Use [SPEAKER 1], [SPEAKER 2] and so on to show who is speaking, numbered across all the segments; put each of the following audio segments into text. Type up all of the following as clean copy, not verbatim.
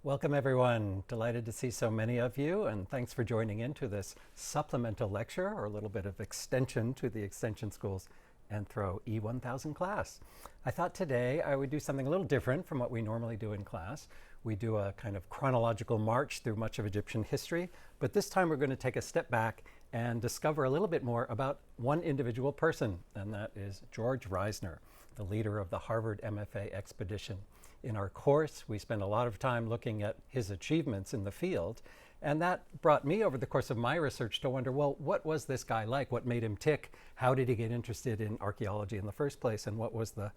[SPEAKER 1] Welcome everyone. Delighted to see so many of you, and thanks for joining in to this supplemental lecture, or a little bit of extension to the Extension School's Anthro E-1000 class. I thought today I would do something a little different from what we normally do in class. We do a kind of chronological march through much of Egyptian history, but this time we're going to take a step back and discover a little bit more about one individual person, and that is George Reisner, the leader of the Harvard MFA expedition. In our course, we spend a lot of time looking at his achievements in the field, and that brought me over the course of my research to wonder, well, what was this guy like? What made him tick? How did he get interested in archaeology in the first place? And what was the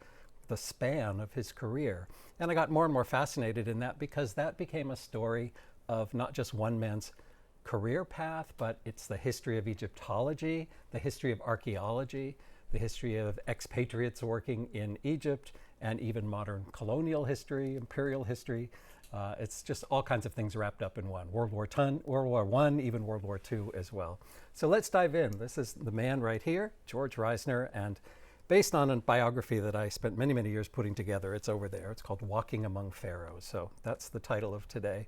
[SPEAKER 1] span of his career? And I got more and more fascinated in that because that became a story of not just one man's career path, but it's the history of Egyptology, the history of archaeology, the history of expatriates working in Egypt, and even modern colonial history, imperial history. It's just all kinds of things wrapped up in one. World War I, even World War II as well. So let's dive in. This is the man right here, George Reisner, and based on a biography that I spent many, many years putting together. It's over there. It's called Walking Among Pharaohs. So that's the title of today.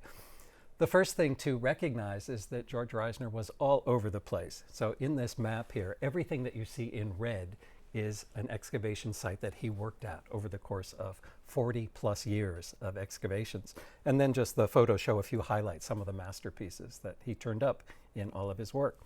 [SPEAKER 1] The first thing to recognize is that George Reisner was all over the place. So in this map here, everything that you see in red is an excavation site that he worked at over the course of 40 plus years of excavations. And then just the photos show a few highlights, some of the masterpieces that he turned up in all of his work.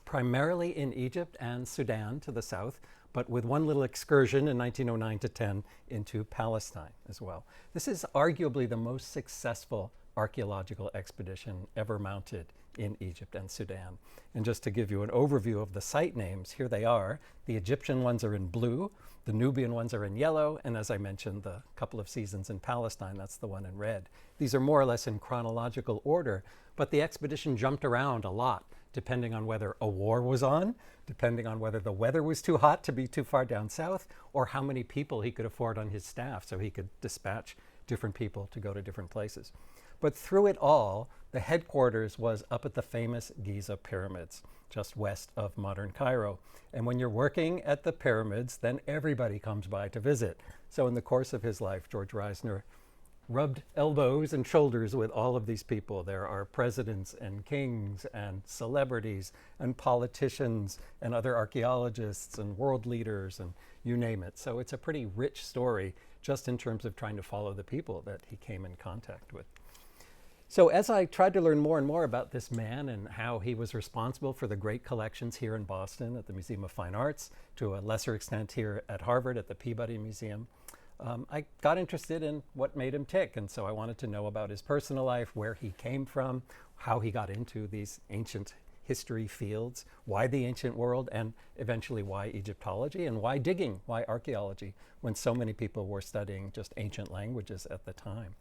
[SPEAKER 1] Primarily in Egypt and Sudan to the south, but with one little excursion in 1909 to 10 into Palestine as well. This is arguably the most successful archaeological expedition ever mounted in Egypt and Sudan. And just to give you an overview of the site names, here they are. The Egyptian ones are in blue, the Nubian ones are in yellow, and as I mentioned, the couple of seasons in Palestine, that's the one in red. These are more or less in chronological order, but the expedition jumped around a lot, depending on whether a war was on, depending on whether the weather was too hot to be too far down south, or how many people he could afford on his staff so he could dispatch different people to go to different places. But through it all, the headquarters was up at the famous Giza pyramids, just west of modern Cairo. And when you're working at the pyramids, then everybody comes by to visit. So in the course of his life, George Reisner rubbed elbows and shoulders with all of these people. There are presidents and kings and celebrities and politicians and other archaeologists and world leaders and you name it. So it's a pretty rich story just in terms of trying to follow the people that he came in contact with. So as I tried to learn more and more about this man and how he was responsible for the great collections here in Boston at the Museum of Fine Arts, to a lesser extent here at Harvard at the Peabody Museum, I got interested in what made him tick. And so I wanted to know about his personal life, where he came from, how he got into these ancient history fields, why the ancient world, and eventually why Egyptology, and why digging, why archaeology, when so many people were studying just ancient languages at the time.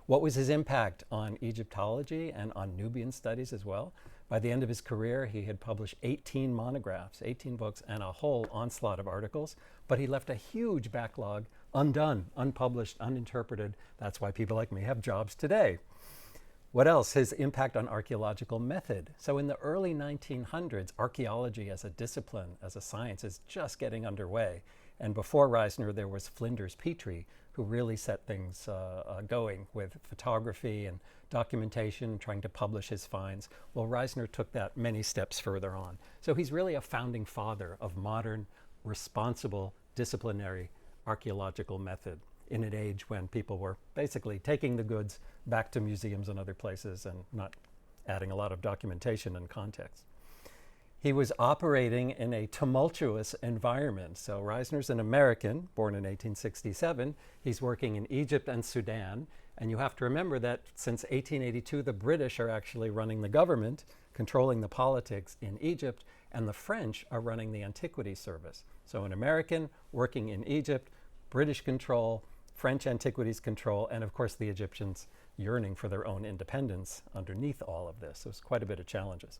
[SPEAKER 1] What was his impact on Egyptology and on Nubian studies as well? By the end of his career, he had published 18 monographs, 18 books, and a whole onslaught of articles, but he left a huge backlog undone, unpublished, uninterpreted. That's why people like me have jobs today. What else? His impact on archaeological method. So in the early 1900s, archaeology as a discipline, as a science, is just getting underway. And before Reisner, there was Flinders Petrie, who really set things going with photography and documentation, trying to publish his finds. Well, Reisner took that many steps further on. So he's really a founding father of modern, responsible, disciplinary archaeological method in an age when people were basically taking the goods back to museums and other places and not adding a lot of documentation and context. He was operating in a tumultuous environment. So Reisner's an American, born in 1867. He's working in Egypt and Sudan. And you have to remember that since 1882, the British are actually running the government, controlling the politics in Egypt, and the French are running the Antiquities Service. So an American working in Egypt, British control, French Antiquities control, and of course the Egyptians yearning for their own independence underneath all of this. So it's quite a bit of challenges.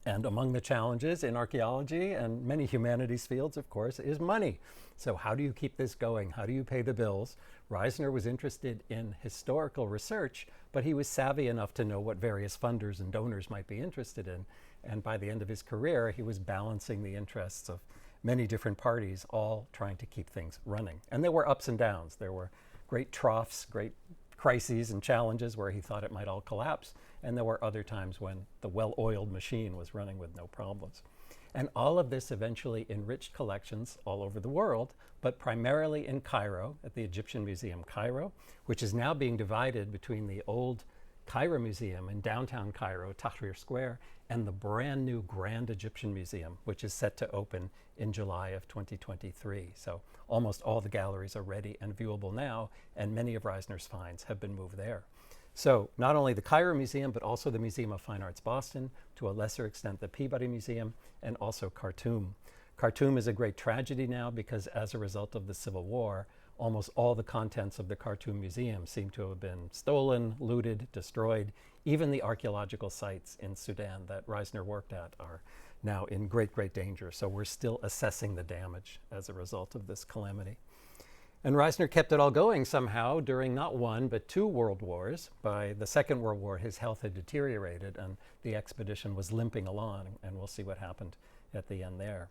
[SPEAKER 1] And among the challenges in archaeology and many humanities fields, of course, is money. So how do you keep this going? How do you pay the bills? Reisner was interested in historical research, but he was savvy enough to know what various funders and donors might be interested in. And by the end of his career, he was balancing the interests of many different parties, all trying to keep things running. And there were ups and downs. There were great troughs, great crises and challenges where he thought it might all collapse, and there were other times when the well-oiled machine was running with no problems. And all of this eventually enriched collections all over the world, but primarily in Cairo, at the Egyptian Museum Cairo, which is now being divided between the old Cairo Museum in downtown Cairo, Tahrir Square, and the brand new Grand Egyptian Museum, which is set to open in July of 2023. So almost all the galleries are ready and viewable now, and many of Reisner's finds have been moved there. So not only the Cairo Museum, but also the Museum of Fine Arts Boston, to a lesser extent the Peabody Museum, and also Khartoum. Khartoum is a great tragedy now because as a result of the Civil War, almost all the contents of the Khartoum Museum seem to have been stolen, looted, destroyed. Even the archaeological sites in Sudan that Reisner worked at are now in great, great danger. So we're still assessing the damage as a result of this calamity. And Reisner kept it all going somehow during not one, but two world wars. By the Second World War, his health had deteriorated and the expedition was limping along, and we'll see what happened at the end there.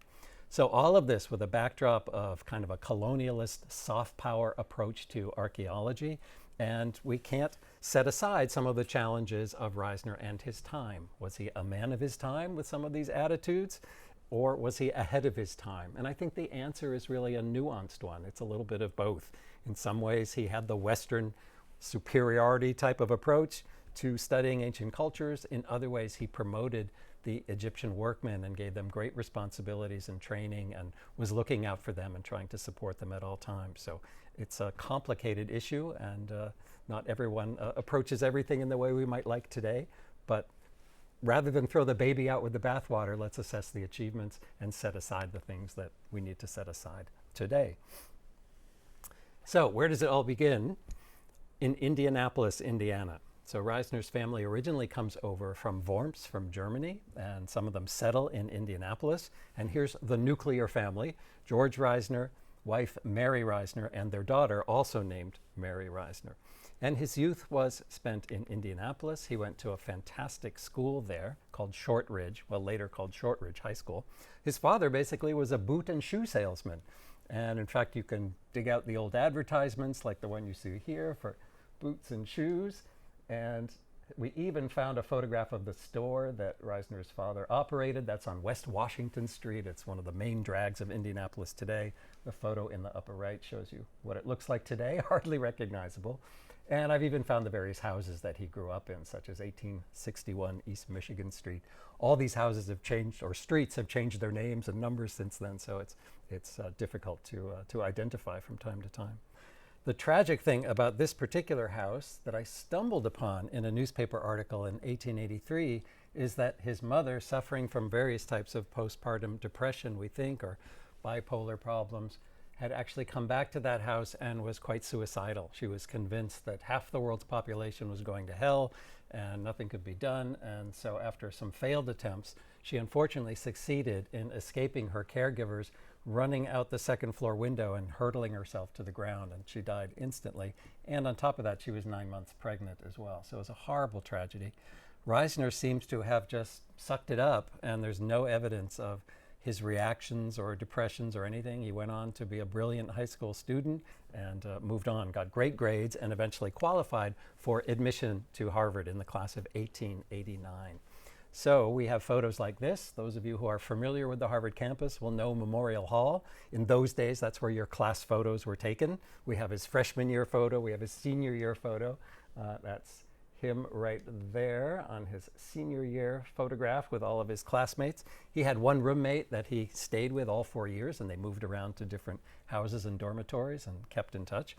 [SPEAKER 1] So all of this with a backdrop of kind of a colonialist soft power approach to archaeology, and we can't set aside some of the challenges of Reisner and his time. Was he a man of his time with some of these attitudes, or was he ahead of his time? And I think the answer is really a nuanced one. It's a little bit of both. In some ways, he had the Western superiority type of approach to studying ancient cultures. In other ways, he promoted the Egyptian workmen and gave them great responsibilities and training and was looking out for them and trying to support them at all times. So it's a complicated issue, and not everyone approaches everything in the way we might like today. But rather than throw the baby out with the bathwater, let's assess the achievements and set aside the things that we need to set aside today. So where does it all begin? In Indianapolis, Indiana. So Reisner's family originally comes over from Worms, from Germany, and some of them settle in Indianapolis. And here's the nuclear family: George Reisner, wife Mary Reisner, and their daughter, also named Mary Reisner. And his youth was spent in Indianapolis. He went to a fantastic school there called Shortridge, well, later called Shortridge High School. His father basically was a boot and shoe salesman. And in fact, you can dig out the old advertisements like the one you see here for boots and shoes. And we even found a photograph of the store that Reisner's father operated. That's on West Washington Street. It's one of the main drags of Indianapolis today. The photo in the upper right shows you what it looks like today, hardly recognizable. And I've even found the various houses that he grew up in, such as 1861 East Michigan Street. All these houses have changed, or streets have changed their names and numbers since then, so it's difficult to identify from time to time. The tragic thing about this particular house that I stumbled upon in a newspaper article in 1883 is that his mother, suffering from various types of postpartum depression, we think, or bipolar problems, had actually come back to that house and was quite suicidal. She was convinced that half the world's population was going to hell and nothing could be done. And so after some failed attempts, she unfortunately succeeded in escaping her caregivers, running out the second floor window and hurtling herself to the ground, and she died instantly. And on top of that, she was 9 months pregnant as well. So it was a horrible tragedy. Reisner seems to have just sucked it up, and there's no evidence of his reactions or depressions or anything. He went on to be a brilliant high school student and moved on, got great grades, and eventually qualified for admission to Harvard in the class of 1889. So we have photos like this. Those of you who are familiar with the Harvard campus will know Memorial Hall. In those days, that's where your class photos were taken. We have his freshman year photo. We have his senior year photo. That's him right there on his senior year photograph with all of his classmates. He had one roommate that he stayed with all 4 years, and they moved around to different houses and dormitories and kept in touch.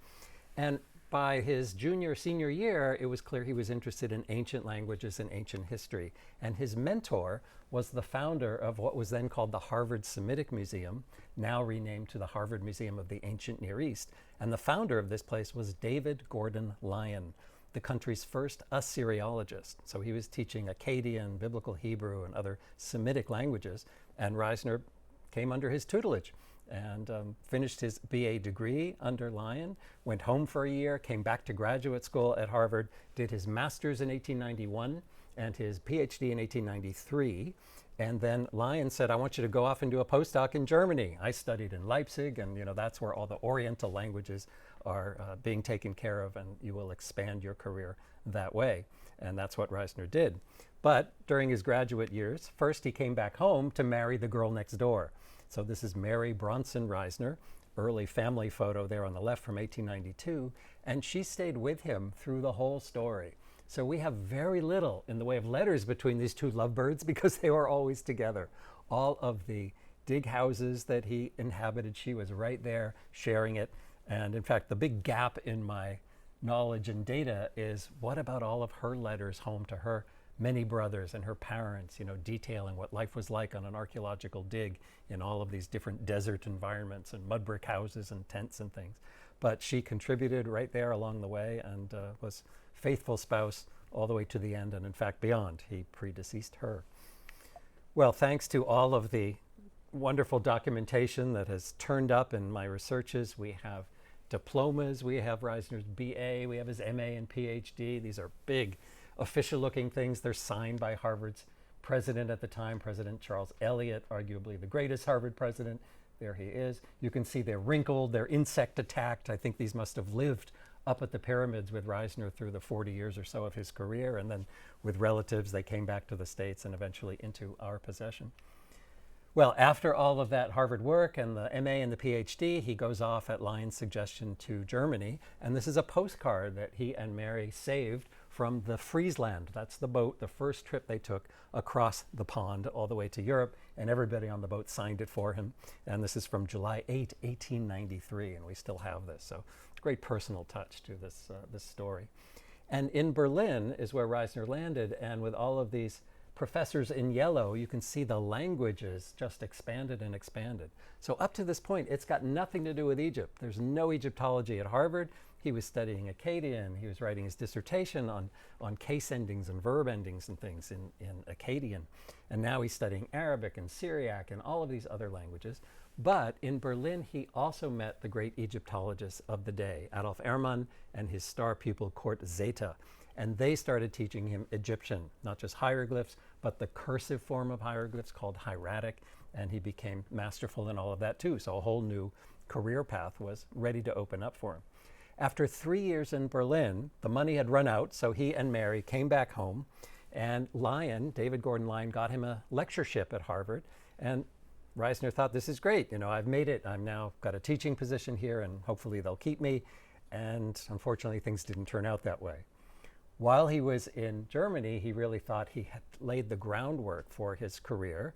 [SPEAKER 1] And by his senior year, it was clear he was interested in ancient languages and ancient history. And his mentor was the founder of what was then called the Harvard Semitic Museum, now renamed to the Harvard Museum of the Ancient Near East. And the founder of this place was David Gordon Lyon, the country's first Assyriologist. So he was teaching Akkadian, Biblical Hebrew, and other Semitic languages. And Reisner came under his tutelage and finished his BA degree under Lyon, went home for a year, came back to graduate school at Harvard, did his master's in 1891 and his PhD in 1893. And then Lion said, I want you to go off and do a postdoc in Germany. I studied in Leipzig, and that's where all the Oriental languages are being taken care of, and you will expand your career that way. And that's what Reisner did. But during his graduate years, first he came back home to marry the girl next door. So this is Mary Bronson Reisner, early family photo there on the left from 1892, and she stayed with him through the whole story. So we have very little in the way of letters between these two lovebirds because they were always together. All of the dig houses that he inhabited, she was right there sharing it. And in fact, the big gap in my knowledge and data is what about all of her letters home to her many brothers and her parents, detailing what life was like on an archaeological dig in all of these different desert environments and mud brick houses and tents and things. But she contributed right there along the way and was faithful spouse all the way to the end, and in fact beyond. He predeceased her. Well, thanks to all of the wonderful documentation that has turned up in my researches, we have diplomas, we have Reisner's BA, we have his MA and PhD. These are big official looking things. They're signed by Harvard's president at the time, President Charles Eliot, arguably the greatest Harvard president. There he is. You can see they're wrinkled, they're insect attacked. I think these must have lived up at the pyramids with Reisner through the 40 years or so of his career, and then with relatives they came back to the States and eventually into our possession. Well, after all of that Harvard work and the MA and the PhD, he goes off at Lion's suggestion to Germany, and this is a postcard that he and Mary saved from the Friesland. That's the boat, the first trip they took across the pond all the way to Europe, and everybody on the boat signed it for him. And this is from July 8, 1893, and we still have this. So it's a great personal touch to this story. And in Berlin is where Reisner landed, and with all of these professors in yellow, you can see the languages just expanded and expanded. So up to this point, it's got nothing to do with Egypt. There's no Egyptology at Harvard. He was studying Akkadian. He was writing his dissertation on case endings and verb endings and things in Akkadian. And now he's studying Arabic and Syriac and all of these other languages. But in Berlin, he also met the great Egyptologists of the day, Adolf Ehrmann and his star pupil, Kurt Zeta. And they started teaching him Egyptian, not just hieroglyphs, but the cursive form of hieroglyphs called hieratic. And he became masterful in all of that too. So a whole new career path was ready to open up for him. After 3 years in Berlin, the money had run out, so he and Mary came back home. And Lyon, David Gordon Lyon, got him a lectureship at Harvard. And Reisner thought, this is great. I've made it. I'm now got a teaching position here, and hopefully they'll keep me. And unfortunately, things didn't turn out that way. While he was in Germany, he really thought he had laid the groundwork for his career.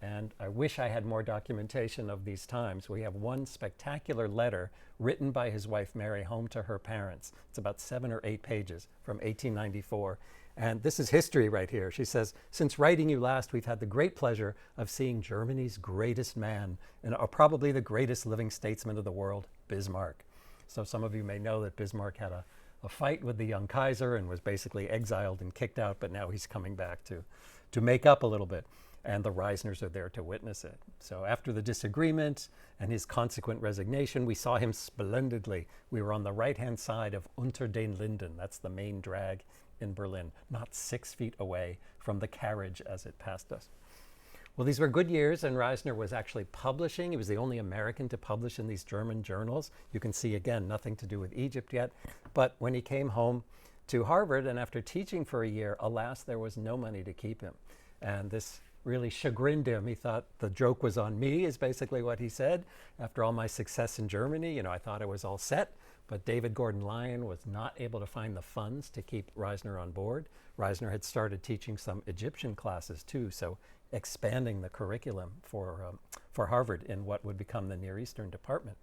[SPEAKER 1] And I wish I had more documentation of these times. We have one spectacular letter written by his wife Mary home to her parents. It's about 7 or 8 pages from 1894. And this is history right here. She says, since writing you last, we've had the great pleasure of seeing Germany's greatest man and probably the greatest living statesman of the world, Bismarck. So some of you may know that Bismarck had a fight with the young Kaiser and was basically exiled and kicked out, but now he's coming back to make up a little bit. And the Reisners are there to witness it. So after the disagreement and his consequent resignation, we saw him splendidly. We were on the right-hand side of Unter den Linden. That's the main drag in Berlin, not 6 feet away from the carriage as it passed us. Well, these were good years, and Reisner was actually publishing. He was the only American to publish in these German journals. You can see, again, nothing to do with Egypt yet. But when he came home to Harvard, and after teaching for a year, alas, there was no money to keep him. And this really chagrined him. He thought the joke was on me, is basically what he said. After all my success in Germany, I thought I was all set. But David Gordon Lyon was not able to find the funds to keep Reisner on board. Reisner had started teaching some Egyptian classes too, so expanding the curriculum for Harvard in what would become the Near Eastern department.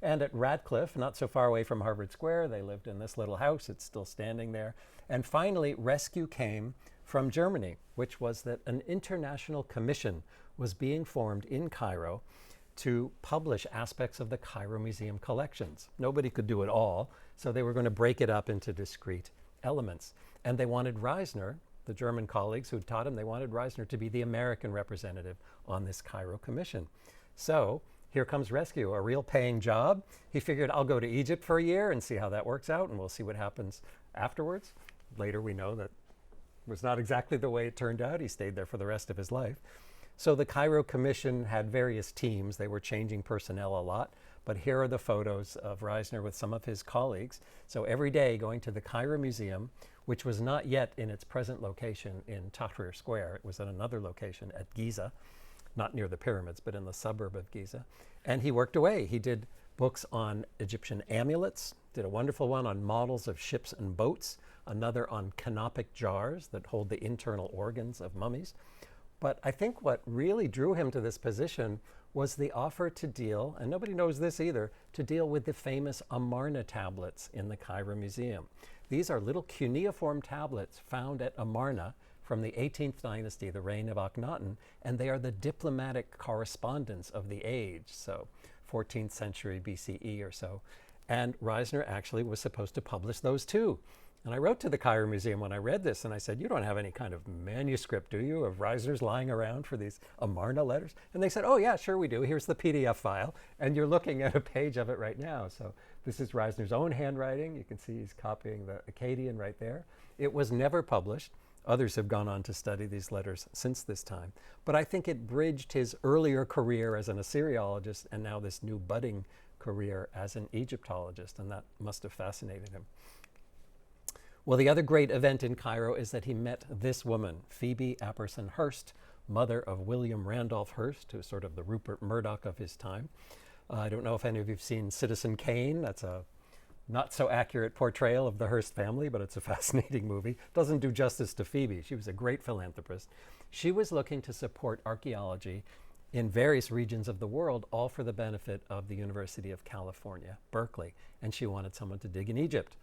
[SPEAKER 1] And at Radcliffe, not so far away from Harvard Square, they lived in this little house. It's still standing there. And finally, rescue came from Germany, which was that an international commission was being formed in Cairo to publish aspects of the Cairo Museum collections. Nobody could do it all, so they were going to break it up into discrete elements. And they wanted Reisner, the German colleagues who'd taught him, they wanted Reisner to be the American representative on this Cairo commission. So here comes rescue, a real paying job. He figured, I'll go to Egypt for a year and see how that works out, and we'll see what happens afterwards. Later we know that was not exactly the way it turned out. He stayed there for the rest of his life. So the Cairo Commission had various teams. They were changing personnel a lot. But here are the photos of Reisner with some of his colleagues. So every day going to the Cairo Museum, which was not yet in its present location in Tahrir Square. It was at another location at Giza, not near the pyramids, but in the suburb of Giza. And he worked away. He did books on Egyptian amulets, did a wonderful one on models of ships and boats, another on canopic jars that hold the internal organs of mummies. But I think what really drew him to this position was the offer to deal, and nobody knows this either, to deal with the famous Amarna tablets in the Cairo Museum. These are little cuneiform tablets found at Amarna from the 18th dynasty, the reign of Akhenaten, and they are the diplomatic correspondence of the age, so 14th century BCE or so. And Reisner actually was supposed to publish those too. And I wrote to the Cairo Museum when I read this, and I said, you don't have any kind of manuscript, do you, of Reisner's lying around for these Amarna letters? And they said, oh yeah, sure we do. Here's the PDF file, and you're looking at a page of it right now. So this is Reisner's own handwriting. You can see he's copying the Akkadian right there. It was never published. Others have gone on to study these letters since this time. But I think it bridged his earlier career as an Assyriologist and now this new budding career as an Egyptologist, and that must have fascinated him. Well, the other great event in Cairo is that he met this woman, Phoebe Apperson Hearst, mother of William Randolph Hearst, who's sort of the Rupert Murdoch of his time. I don't know if any of you have seen Citizen Kane. That's a not so accurate portrayal of the Hearst family, but it's a fascinating movie. Doesn't do justice to Phoebe. She was a great philanthropist. She was looking to support archaeology in various regions of the world, all for the benefit of the University of California, Berkeley, and she wanted someone to dig in Egypt.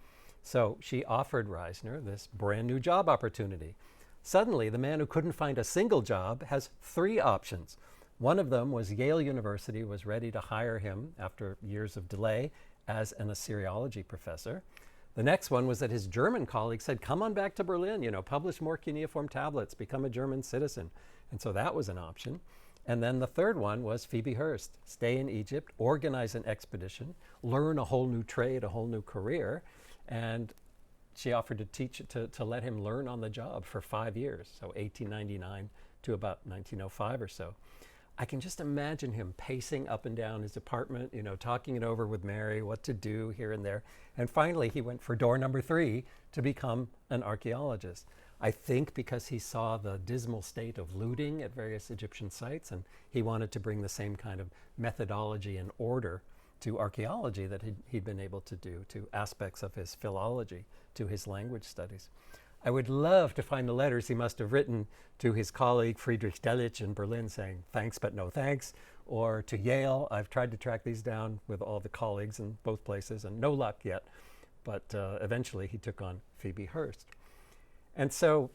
[SPEAKER 1] So she offered Reisner this brand new job opportunity. Suddenly, the man who couldn't find a single job has 3 options. One of them was Yale University was ready to hire him after years of delay as an Assyriology professor. The next one was that his German colleagues said, come on back to Berlin, publish more cuneiform tablets, become a German citizen. And so that was an option. And then the third one was Phoebe Hearst, stay in Egypt, organize an expedition, learn a whole new trade, a whole new career. And she offered to teach, to let him learn on the job for 5 years, so 1899 to about 1905 or so. I can just imagine him pacing up and down his apartment, talking it over with Mary, what to do here and there. And finally, he went for door number 3 to become an archaeologist. I think because he saw the dismal state of looting at various Egyptian sites, and he wanted to bring the same kind of methodology and order to archaeology that he'd been able to do to aspects of his philology, to his language studies. I would love to find the letters he must have written to his colleague Friedrich Delitzsch in Berlin saying, thanks but no thanks, or to Yale. I've tried to track these down with all the colleagues in both places and no luck yet, but eventually he took on Phoebe Hearst. And so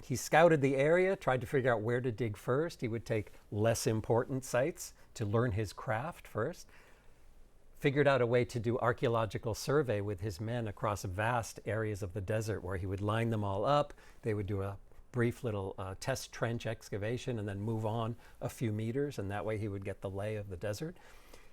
[SPEAKER 1] he scouted the area, tried to figure out where to dig first. He would take less important sites to learn his craft first, figured out a way to do archaeological survey with his men across vast areas of the desert where he would line them all up. They would do a brief little test trench excavation and then move on a few meters, and that way he would get the lay of the desert.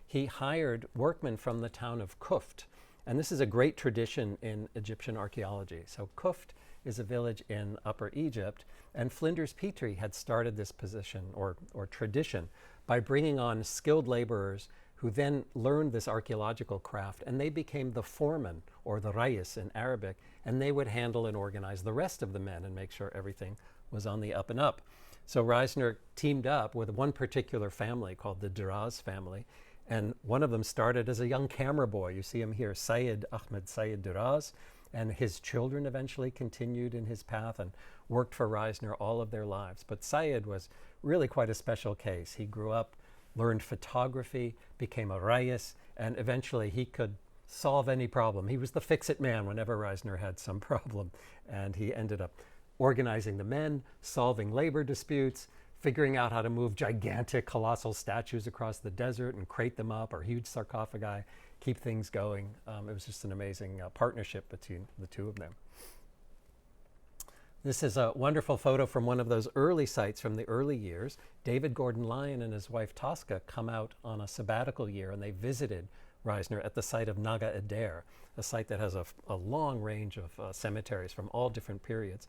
[SPEAKER 1] He hired workmen from the town of Kuft, and this is a great tradition in Egyptian archaeology. So Kuft is a village in Upper Egypt, and Flinders Petrie had started this position or tradition by bringing on skilled laborers who then learned this archaeological craft, and they became the foreman, or the rais in Arabic, and they would handle and organize the rest of the men and make sure everything was on the up and up. So Reisner teamed up with one particular family called the Duraz family, and one of them started as a young camera boy. You see him here, Sayed Ahmed Sayed Duraz, and his children eventually continued in his path and worked for Reisner all of their lives. But Sayed was really quite a special case. He grew up, learned photography, became a rais, and eventually he could solve any problem. He was the fix-it man whenever Reisner had some problem, and he ended up organizing the men, solving labor disputes, figuring out how to move gigantic, colossal statues across the desert and crate them up, or huge sarcophagi, keep things going. It was just an amazing partnership between the two of them. This is a wonderful photo from one of those early sites from the early years. David Gordon Lyon and his wife Tosca come out on a sabbatical year, and they visited Reisner at the site of Naga Eder, a site that has a long range of cemeteries from all different periods.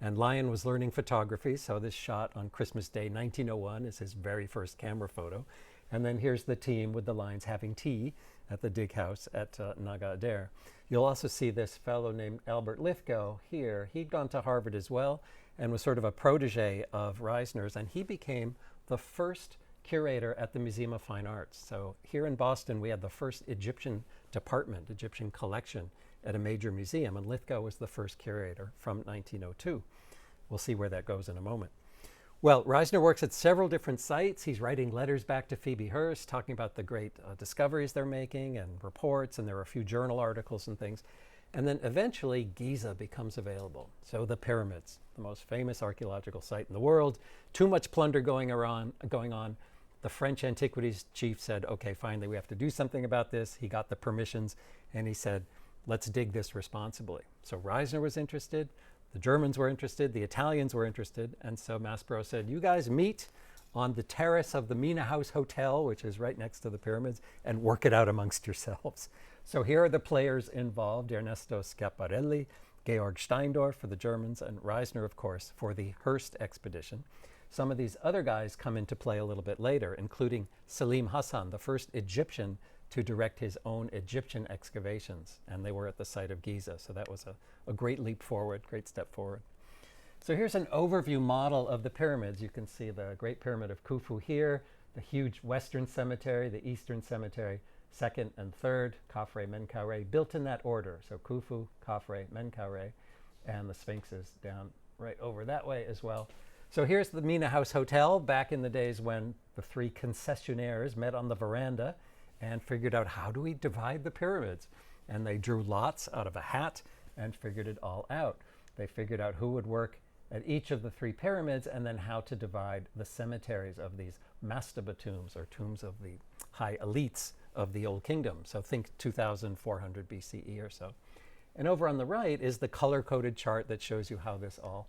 [SPEAKER 1] And Lion was learning photography, so this shot on Christmas Day 1901 is his very first camera photo. And then here's the team with the lions having tea at the dig house at Naga Adair. You'll also see this fellow named Albert Lithgow here. He'd gone to Harvard as well and was sort of a protege of Reisner's, and he became the first curator at the Museum of Fine Arts. So here in Boston, we had the first Egyptian department, Egyptian collection at a major museum, and Lithgow was the first curator from 1902. We'll see where that goes in a moment. Well, Reisner works at several different sites. He's writing letters back to Phoebe Hearst, talking about the great discoveries they're making and reports, and there are a few journal articles and things. And then eventually Giza becomes available. So the pyramids, the most famous archaeological site in the world, too much plunder going on. The French antiquities chief said, okay, finally we have to do something about this. He got the permissions and he said, let's dig this responsibly. So Reisner was interested, the Germans were interested, the Italians were interested, and so Maspero said, you guys meet on the terrace of the Mina House Hotel, which is right next to the pyramids, and work it out amongst yourselves. So here are the players involved: Ernesto Schiaparelli, Georg Steindorf for the Germans, and Reisner, of course, for the Hearst expedition. Some of these other guys come into play a little bit later, including Salim Hassan, the first Egyptian to direct his own Egyptian excavations, and they were at the site of Giza. So that was a great leap forward, great step forward. So here's an overview model of the pyramids. You can see the Great Pyramid of Khufu here, the huge Western Cemetery, the Eastern Cemetery, second and third, Khafre, Menkaure, built in that order. So Khufu, Khafre, Menkaure, and the Sphinx is down right over that way as well. So here's the Mina House Hotel back in the days when the three concessionaires met on the veranda and figured out, how do we divide the pyramids? And they drew lots out of a hat and figured it all out. They figured out who would work at each of the three pyramids and then how to divide the cemeteries of these mastaba tombs, or tombs of the high elites of the Old Kingdom. So think 2400 BCE or so. And over on the right is the color-coded chart that shows you how this all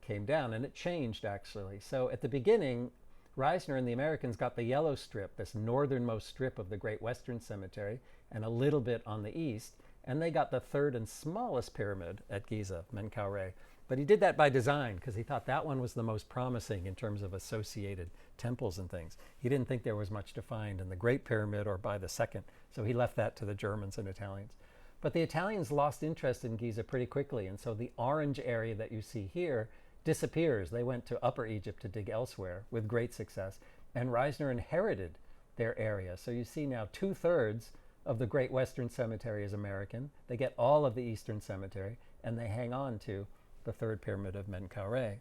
[SPEAKER 1] came down, and it changed actually. So at the beginning, Reisner and the Americans got the yellow strip, this northernmost strip of the Great Western Cemetery, and a little bit on the east, and they got the third and smallest pyramid at Giza, Menkaure. But he did that by design because he thought that one was the most promising in terms of associated temples and things. He didn't think there was much to find in the Great Pyramid or by the second, so he left that to the Germans and Italians. But the Italians lost interest in Giza pretty quickly, and so the orange area that you see here disappears. They went to Upper Egypt to dig elsewhere with great success, and Reisner inherited their area. So you see now 2/3 of the Great Western Cemetery is American. They get all of the Eastern Cemetery, and they hang on to the third pyramid of Menkaure.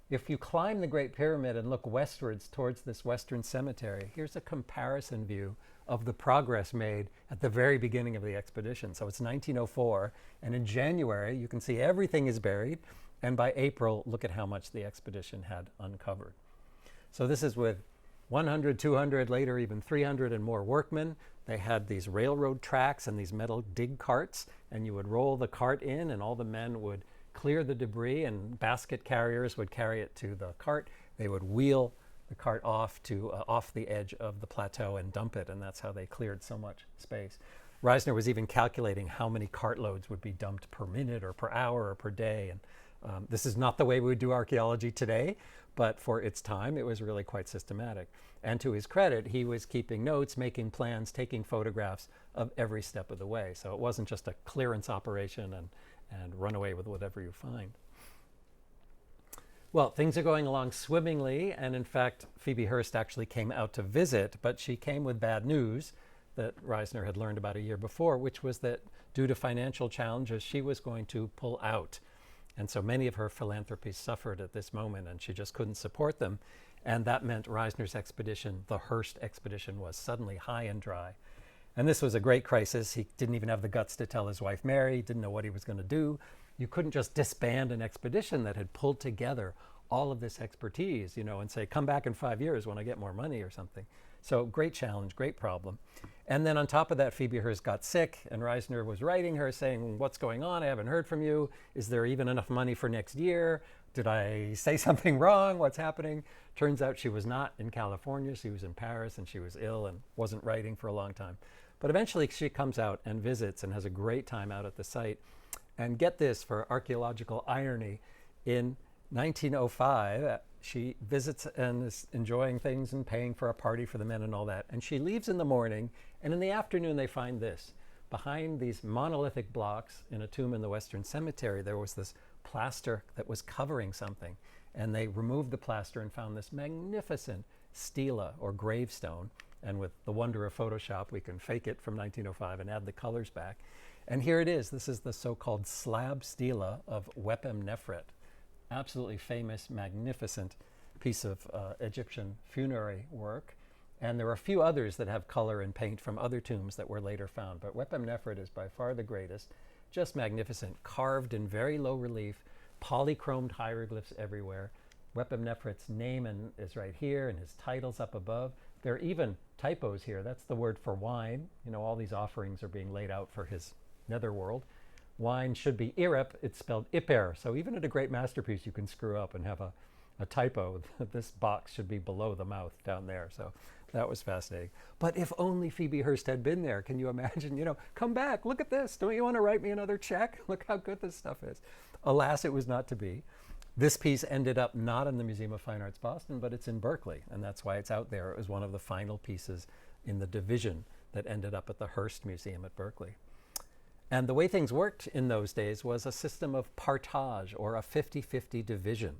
[SPEAKER 1] If you climb the Great Pyramid and look westwards towards this Western Cemetery, here's a comparison view of the progress made at the very beginning of the expedition. So it's 1904, and in January, you can see everything is buried, and by April, look at how much the expedition had uncovered. So this is with 100, 200, later even 300 and more workmen. They had these railroad tracks and these metal dig carts, and you would roll the cart in, and all the men would clear the debris, and basket carriers would carry it to the cart. They would wheel the cart off to off the edge of the plateau and dump it, and that's how they cleared so much space. Reisner was even calculating how many cartloads would be dumped per minute or per hour or per day, and this is not the way we would do archaeology today, but for its time, it was really quite systematic. And to his credit, he was keeping notes, making plans, taking photographs of every step of the way. So it wasn't just a clearance operation and run away with whatever you find. Well, things are going along swimmingly, and in fact, Phoebe Hearst actually came out to visit, but she came with bad news that Reisner had learned about a year before, which was that due to financial challenges, she was going to pull out. And so many of her philanthropies suffered at this moment, and she just couldn't support them. And that meant Reisner's expedition, the Hearst expedition, was suddenly high and dry. And this was a great crisis. He didn't even have the guts to tell his wife Mary, didn't know what he was going to do. You couldn't just disband an expedition that had pulled together all of this expertise, and say, come back in 5 years when I get more money or something. So great challenge, great problem. And then on top of that, Phoebe Hearst got sick, and Reisner was writing her saying, what's going on? I haven't heard from you. Is there even enough money for next year? Did I say something wrong? What's happening? Turns out she was not in California. She was in Paris, and she was ill and wasn't writing for a long time. But eventually she comes out and visits and has a great time out at the site. And get this, for archaeological irony, In 1905, she visits and is enjoying things and paying for a party for the men and all that. And she leaves in the morning, and in the afternoon they find this. Behind these monolithic blocks in a tomb in the Western Cemetery, there was this plaster that was covering something. And they removed the plaster and found this magnificent stela or gravestone. And with the wonder of Photoshop, we can fake it from 1905 and add the colors back. And here it is. This is the so-called slab stela of Wepem Nefret. Absolutely famous, magnificent piece of Egyptian funerary work. And there are a few others that have color and paint from other tombs that were later found. But Wepem Nefret is by far the greatest. Just magnificent, carved in very low relief, polychromed hieroglyphs everywhere. Wepem Nefret's name is right here, and his title's up above. There are even typos here. That's the word for wine. You know, all these offerings are being laid out for his netherworld. Wine should be irep. It's spelled iper. So even at a great masterpiece, you can screw up and have a typo. This box should be below the mouth down there. So that was fascinating. But if only Phoebe Hearst had been there. Can you imagine? You know, come back. Look at this. Don't you want to write me another check? Look how good this stuff is. Alas, it was not to be. This piece ended up not in the Museum of Fine Arts Boston, but it's in Berkeley, and that's why it's out there. It was one of the final pieces in the division that ended up at the Hearst Museum at Berkeley. And the way things worked in those days was a system of partage, or a 50-50 division.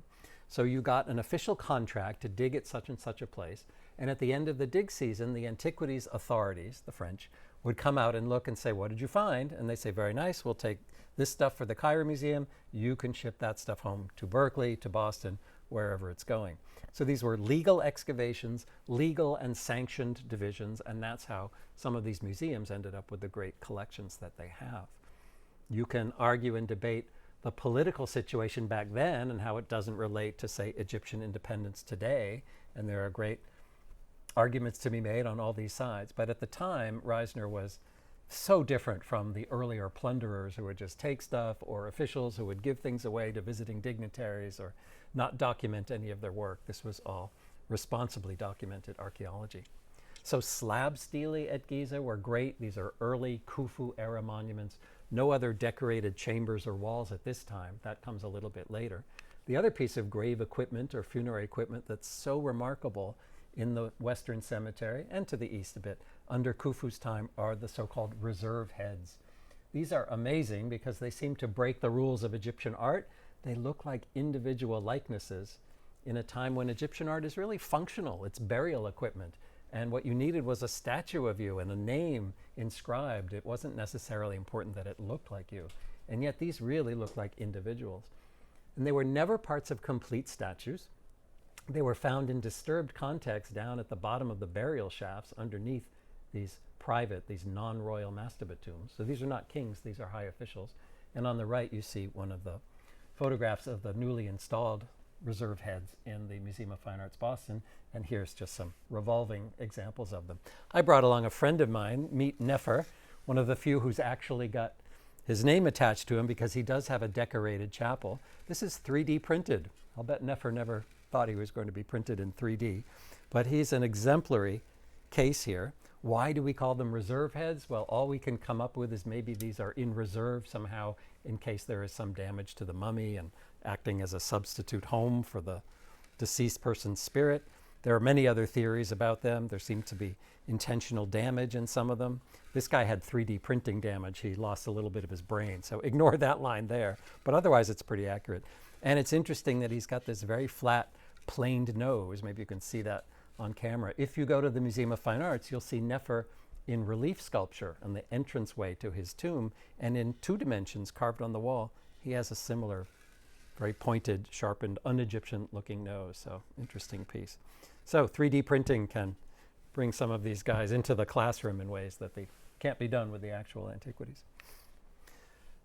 [SPEAKER 1] So you got an official contract to dig at such and such a place, and at the end of the dig season, the antiquities authorities, the French, would come out and look and say, what did you find? And they say, very nice, we'll take this stuff for the Cairo Museum. You can ship that stuff home to Berkeley, to Boston, wherever it's going. So these were legal excavations, legal and sanctioned divisions, and that's how some of these museums ended up with the great collections that they have. You can argue and debate the political situation back then and how it doesn't relate to, say, Egyptian independence today, and there are great arguments to be made on all these sides. But at the time, Reisner was so different from the earlier plunderers who would just take stuff, or officials who would give things away to visiting dignitaries or not document any of their work. This was all responsibly documented archaeology. So slab stelae at Giza were great. These are early Khufu era monuments. No other decorated chambers or walls at this time. That comes a little bit later. The other piece of grave equipment or funerary equipment that's so remarkable in the Western Cemetery and to the east a bit under Khufu's time are the so-called reserve heads. These are amazing because they seem to break the rules of Egyptian art. They look like individual likenesses in a time when Egyptian art is really functional. It's burial equipment. And what you needed was a statue of you and a name inscribed. It wasn't necessarily important that it looked like you. And yet these really look like individuals. And they were never parts of complete statues. They were found in disturbed context down at the bottom of the burial shafts underneath these private, these non-royal mastaba tombs. So these are not kings, these are high officials. And on the right you see one of the photographs of the newly installed reserve heads in the Museum of Fine Arts Boston, and here's just some revolving examples of them. I brought along a friend of mine, Meet Nefer, one of the few who's actually got his name attached to him because he does have a decorated chapel. This is 3D printed. I'll bet Nefer never thought he was going to be printed in 3D, but he's an exemplary case here. Why do we call them reserve heads? Well, all we can come up with is maybe these are in reserve somehow in case there is some damage to the mummy and acting as a substitute home for the deceased person's spirit. There are many other theories about them. There seemed to be intentional damage in some of them. This guy had 3D printing damage. He lost a little bit of his brain, so ignore that line there. But otherwise, it's pretty accurate. And it's interesting that he's got this very flat, planed nose. Maybe you can see that on camera. If you go to the Museum of Fine Arts, you'll see Nefer in relief sculpture on the entranceway to his tomb, and in 2 dimensions carved on the wall, he has a similar, very pointed, sharpened, un-Egyptian looking nose. So interesting piece. So 3D printing can bring some of these guys into the classroom in ways that they can't be done with the actual antiquities.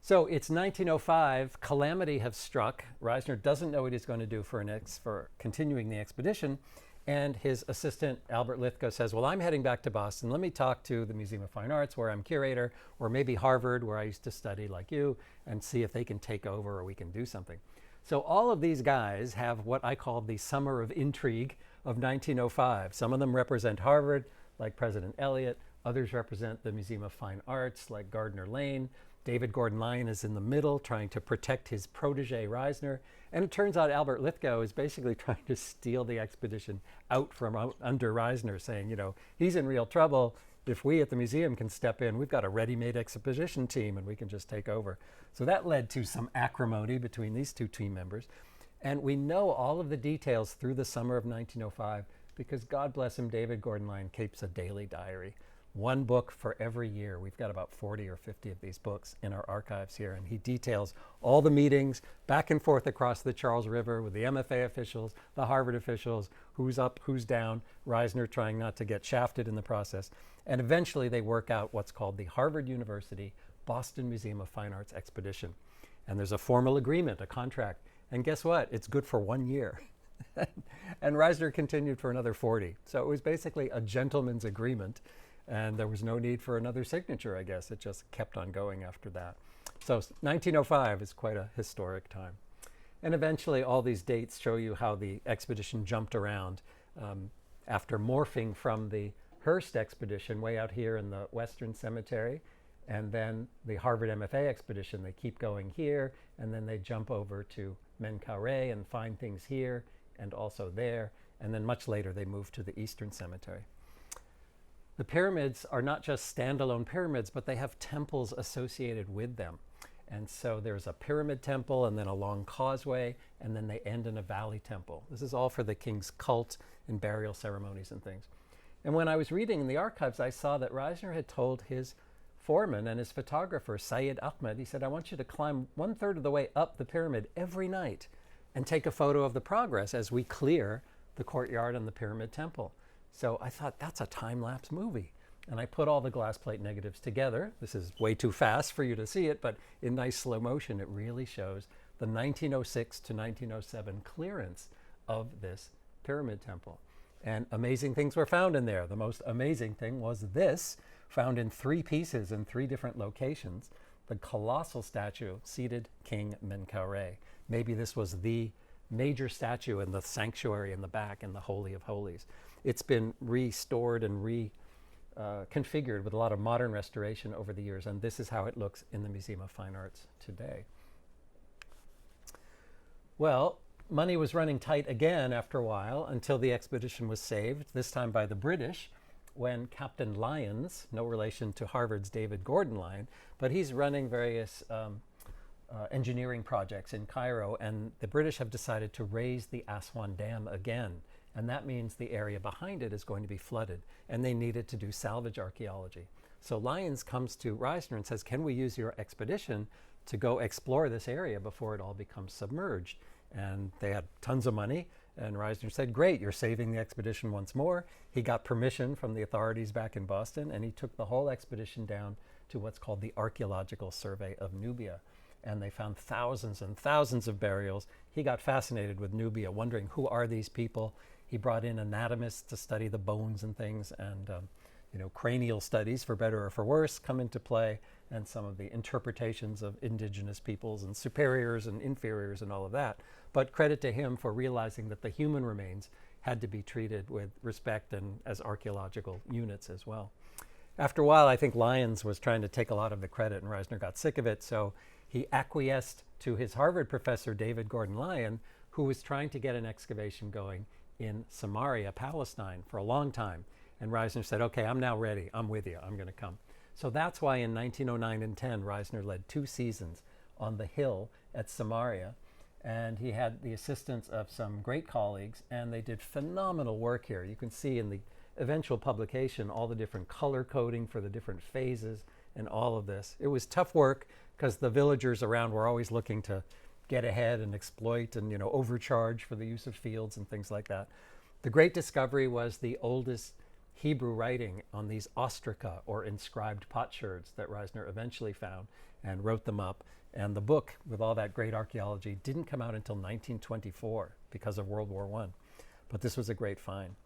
[SPEAKER 1] So it's 1905, calamity has struck. Reisner doesn't know what he's going to do for continuing the expedition. And his assistant, Albert Lithgow, says, well, I'm heading back to Boston. Let me talk to the Museum of Fine Arts, where I'm curator, or maybe Harvard, where I used to study like you, and see if they can take over or we can do something. So all of these guys have what I call the summer of intrigue of 1905. Some of them represent Harvard, like President Eliot. Others represent the Museum of Fine Arts, like Gardner Lane. David Gordon Lyon is in the middle, trying to protect his protege Reisner. And it turns out Albert Lithgow is basically trying to steal the expedition out from under Reisner, saying, you know, he's in real trouble. If we at the museum can step in, we've got a ready-made expedition team and we can just take over. So that led to some acrimony between these two team members. And we know all of the details through the summer of 1905 because, God bless him, David Gordon Lyon keeps a daily diary. One book for every year. We've got about 40 or 50 of these books in our archives here, and he details all the meetings back and forth across the Charles River with the MFA officials, the Harvard officials, who's up, who's down, Reisner trying not to get shafted in the process. And eventually they work out what's called the Harvard University Boston Museum of Fine Arts Expedition. And there's a formal agreement, a contract. And guess what? It's good for 1 year. And Reisner continued for another 40. So it was basically a gentleman's agreement. And there was no need for another signature, I guess. It just kept on going after that. So 1905 is quite a historic time. And eventually all these dates show you how the expedition jumped around after morphing from the Hearst expedition way out here in the Western Cemetery, and then the Harvard MFA expedition. They keep going here, and then they jump over to Menkauret and find things here and also there. And then much later they move to the Eastern Cemetery. The pyramids are not just standalone pyramids, but they have temples associated with them. And so there's a pyramid temple and then a long causeway, and then they end in a valley temple. This is all for the king's cult and burial ceremonies and things. And when I was reading in the archives, I saw that Reisner had told his foreman and his photographer, Syed Ahmed, he said, I want you to climb 1/3 of the way up the pyramid every night and take a photo of the progress as we clear the courtyard and the pyramid temple. So I thought, that's a time-lapse movie. And I put all the glass plate negatives together. This is way too fast for you to see it, but in nice slow motion, it really shows the 1906 to 1907 clearance of this pyramid temple. And amazing things were found in there. The most amazing thing was this, found in 3 pieces in 3 different locations, the colossal statue seated King Menkauret. Maybe this was the major statue in the sanctuary in the back in the Holy of Holies. It's been restored and reconfigured with a lot of modern restoration over the years, and this is how it looks in the Museum of Fine Arts today. Well, money was running tight again after a while until the expedition was saved, this time by the British, when Captain Lyons, no relation to Harvard's David Gordon Lyon, but he's running various engineering projects in Cairo, and the British have decided to raise the Aswan Dam again. And that means the area behind it is going to be flooded, and they needed to do salvage archaeology. So Lyons comes to Reisner and says, can we use your expedition to go explore this area before it all becomes submerged? And they had tons of money, and Reisner said, great, you're saving the expedition once more. He got permission from the authorities back in Boston, and he took the whole expedition down to what's called the Archaeological Survey of Nubia. And they found thousands and thousands of burials. He got fascinated with Nubia, wondering who are these people. He brought in anatomists to study the bones and things, and cranial studies, for better or for worse, come into play, and some of the interpretations of indigenous peoples and superiors and inferiors and all of that. But credit to him for realizing that the human remains had to be treated with respect and as archaeological units as well. After a while, I think Lyons was trying to take a lot of the credit, and Reisner got sick of it, so he acquiesced to his Harvard professor, David Gordon Lyon, who was trying to get an excavation going in Samaria, Palestine, for a long time. And Reisner said, okay, I'm now ready. I'm with you. I'm going to come. So that's why in 1909 and 10, Reisner led 2 seasons on the hill at Samaria. And he had the assistance of some great colleagues, and they did phenomenal work here. You can see in the eventual publication all the different color coding for the different phases and all of this. It was tough work because the villagers around were always looking to get ahead and exploit and overcharge for the use of fields and things like that. The great discovery was the oldest Hebrew writing on these ostraca, or inscribed potsherds, that Reisner eventually found and wrote them up. And the book, with all that great archaeology, didn't come out until 1924 because of World War I. But this was a great find.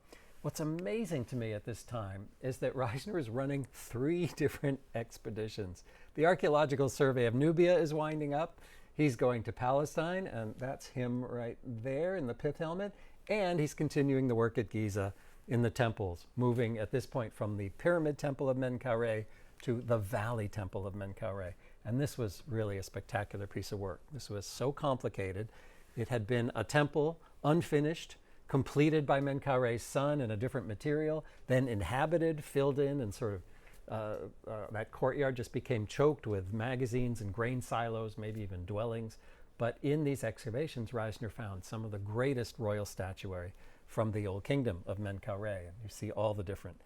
[SPEAKER 1] What's amazing to me at this time is that Reisner is running 3 different expeditions. The Archaeological Survey of Nubia is winding up. He's going to Palestine, and that's him right there in the pith helmet. And he's continuing the work at Giza in the temples, moving at this point from the Pyramid Temple of Menkaure to the Valley Temple of Menkaure. And this was really a spectacular piece of work. This was so complicated. It had been a temple, unfinished, completed by Menkaure's son in a different material, then inhabited, filled in, and sort of that courtyard just became choked with magazines and grain silos, maybe even dwellings. But in these excavations, Reisner found some of the greatest royal statuary from the Old Kingdom of Menkaure. And you see all the different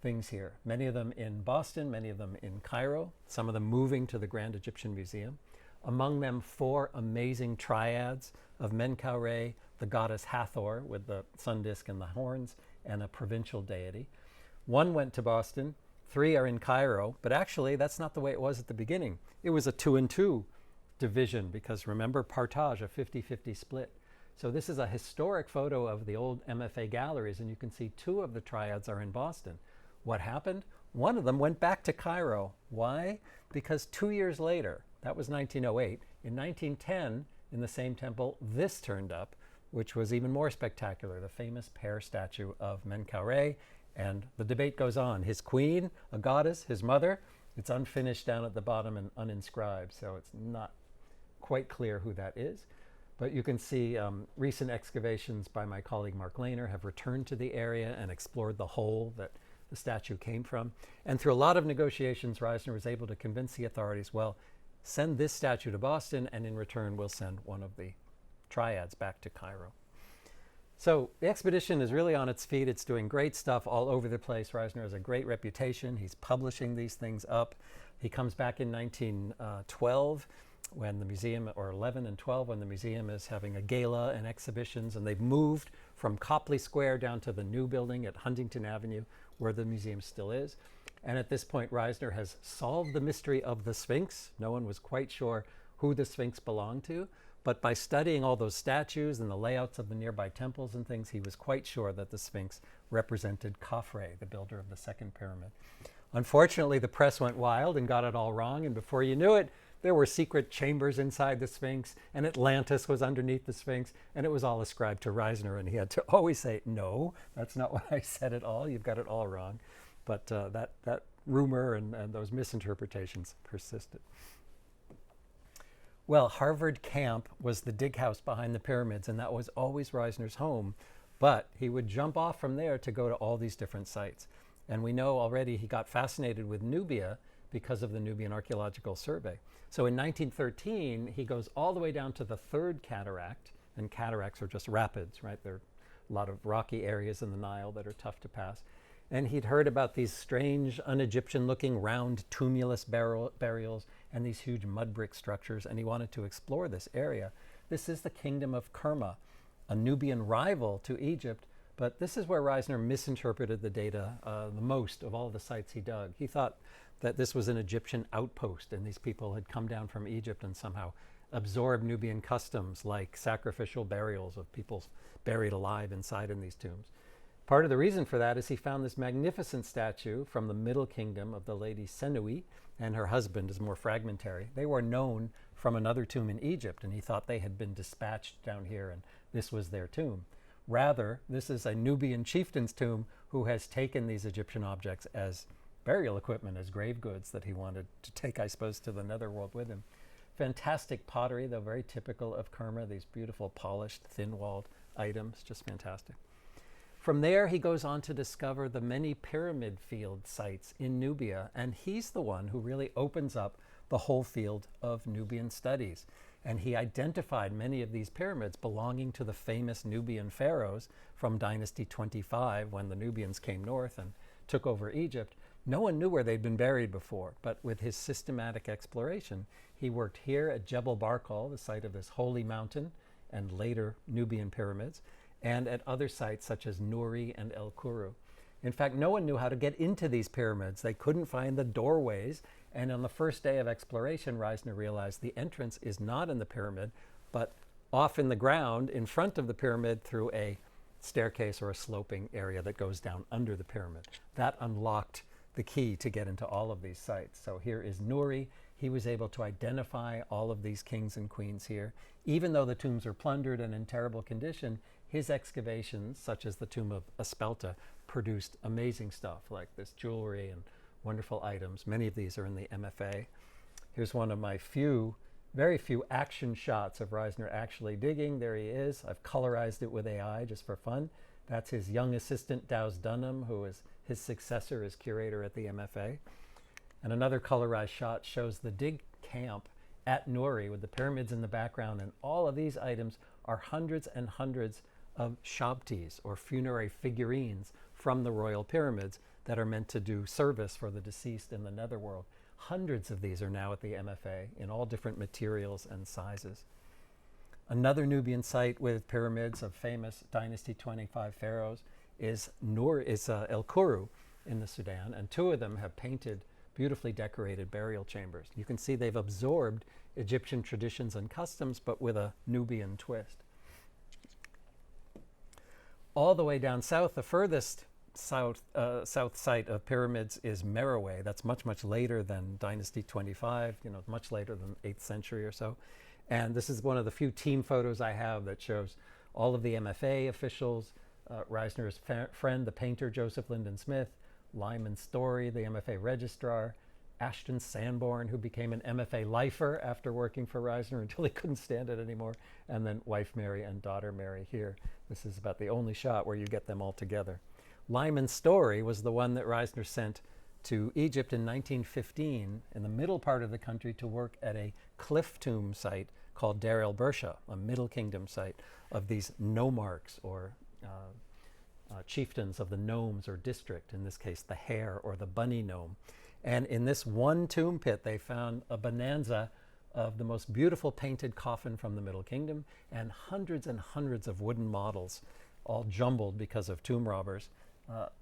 [SPEAKER 1] things here. Many of them in Boston, many of them in Cairo, some of them moving to the Grand Egyptian Museum. Among them, 4 amazing triads of Menkaure, the goddess Hathor with the sun disk and the horns, and a provincial deity. 1 went to Boston, 3 are in Cairo, but actually that's not the way it was at the beginning. It was a 2-and-2 division because remember, partage, a 50-50 split. So this is a historic photo of the old MFA galleries, and you can see 2 of the triads are in Boston. What happened? 1 of them went back to Cairo. Why? Because 2 years later, that was 1908, in 1910, in the same temple, this turned up, which was even more spectacular, the famous pear statue of Menkaure. And the debate goes on. His queen, a goddess, his mother, it's unfinished down at the bottom and uninscribed, so it's not quite clear who that is. But you can see recent excavations by my colleague Mark Lehner have returned to the area and explored the hole that the statue came from. And through a lot of negotiations, Reisner was able to convince the authorities, well, send this statue to Boston, and in return, we'll send one of the triads back to Cairo. So the expedition is really on its feet. It's doing great stuff all over the place. Reisner has a great reputation. He's publishing these things up. He comes back in 1912 when the museum, or 11 and 12, when the museum is having a gala and exhibitions, and they've moved from Copley Square down to the new building at Huntington Avenue, where the museum still is. And at this point, Reisner has solved the mystery of the Sphinx. No one was quite sure who the Sphinx belonged to, but by studying all those statues and the layouts of the nearby temples and things, he was quite sure that the Sphinx represented Khafre, the builder of the second pyramid. Unfortunately, the press went wild and got it all wrong, and before you knew it, there were secret chambers inside the Sphinx, and Atlantis was underneath the Sphinx, and it was all ascribed to Reisner, and he had to always say, no, that's not what I said at all, you've got it all wrong. But that rumor and those misinterpretations persisted. Well, Harvard Camp was the dig house behind the pyramids, and that was always Reisner's home, but he would jump off from there to go to all these different sites. And we know already he got fascinated with Nubia because of the Nubian Archaeological Survey. So in 1913, he goes all the way down to the third cataract, and cataracts are just rapids, right? There are a lot of rocky areas in the Nile that are tough to pass. And he'd heard about these strange, un-Egyptian looking round tumulus burials and these huge mud brick structures, and he wanted to explore this area. This is the kingdom of Kerma, a Nubian rival to Egypt, but this is where Reisner misinterpreted the data the most of all the sites he dug. He thought that this was an Egyptian outpost, and these people had come down from Egypt and somehow absorbed Nubian customs like sacrificial burials of people buried alive inside in these tombs. Part of the reason for that is he found this magnificent statue from the Middle Kingdom of the lady Senui, and her husband is more fragmentary. They were known from another tomb in Egypt, and he thought they had been dispatched down here and this was their tomb. Rather, this is a Nubian chieftain's tomb who has taken these Egyptian objects as burial equipment, as grave goods that he wanted to take, I suppose, to the netherworld with him. Fantastic pottery, though very typical of Kerma, these beautiful polished, thin-walled items, just fantastic. From there, he goes on to discover the many pyramid field sites in Nubia, and he's the one who really opens up the whole field of Nubian studies. And he identified many of these pyramids belonging to the famous Nubian pharaohs from Dynasty 25, when the Nubians came north and took over Egypt. No one knew where they'd been buried before, but with his systematic exploration, he worked here at Jebel Barkal, the site of this holy mountain and later Nubian pyramids, and at other sites such as Nuri and El Kuru. In fact, no one knew how to get into these pyramids. They couldn't find the doorways, and on the first day of exploration, Reisner realized the entrance is not in the pyramid, but off in the ground in front of the pyramid through a staircase or a sloping area that goes down under the pyramid. That unlocked the key to get into all of these sites. So here is Nuri. He was able to identify all of these kings and queens here. Even though the tombs are plundered and in terrible condition, his excavations, such as the tomb of Espelta, produced amazing stuff like this jewelry and wonderful items. Many of these are in the MFA. Here's one of my very few action shots of Reisner actually digging. There he is. I've colorized it with AI just for fun. That's his young assistant, Dowse Dunham, who is his successor as curator at the MFA. And another colorized shot shows the dig camp at Nuri with the pyramids in the background. And all of these items are hundreds and hundreds of shabtis, or funerary figurines, from the royal pyramids that are meant to do service for the deceased in the netherworld. Hundreds of these are now at the MFA in all different materials and sizes. Another Nubian site with pyramids of famous Dynasty 25 pharaohs is El Kuru in the Sudan, and two of them have painted, beautifully decorated burial chambers. You can see they've absorbed Egyptian traditions and customs, but with a Nubian twist. All the way down south, the furthest south site of pyramids is Merowe. That's much, much later than Dynasty 25, much later than 8th century or so. And this is one of the few team photos I have that shows all of the MFA officials, Reisner's friend, the painter Joseph Lyndon Smith, Lyman Story, the MFA registrar, Ashton Sanborn, who became an MFA lifer after working for Reisner until he couldn't stand it anymore, and then wife Mary and daughter Mary here. This is about the only shot where you get them all together. Lyman Story was the one that Reisner sent to Egypt in 1915 in the middle part of the country to work at a cliff tomb site called Deir el Bersha, a Middle Kingdom site of these nomarchs, or chieftains of the nomes or district, in this case the hare or the bunny nome. And in this one tomb pit they found a bonanza of the most beautiful painted coffin from the Middle Kingdom and hundreds of wooden models, all jumbled because of tomb robbers,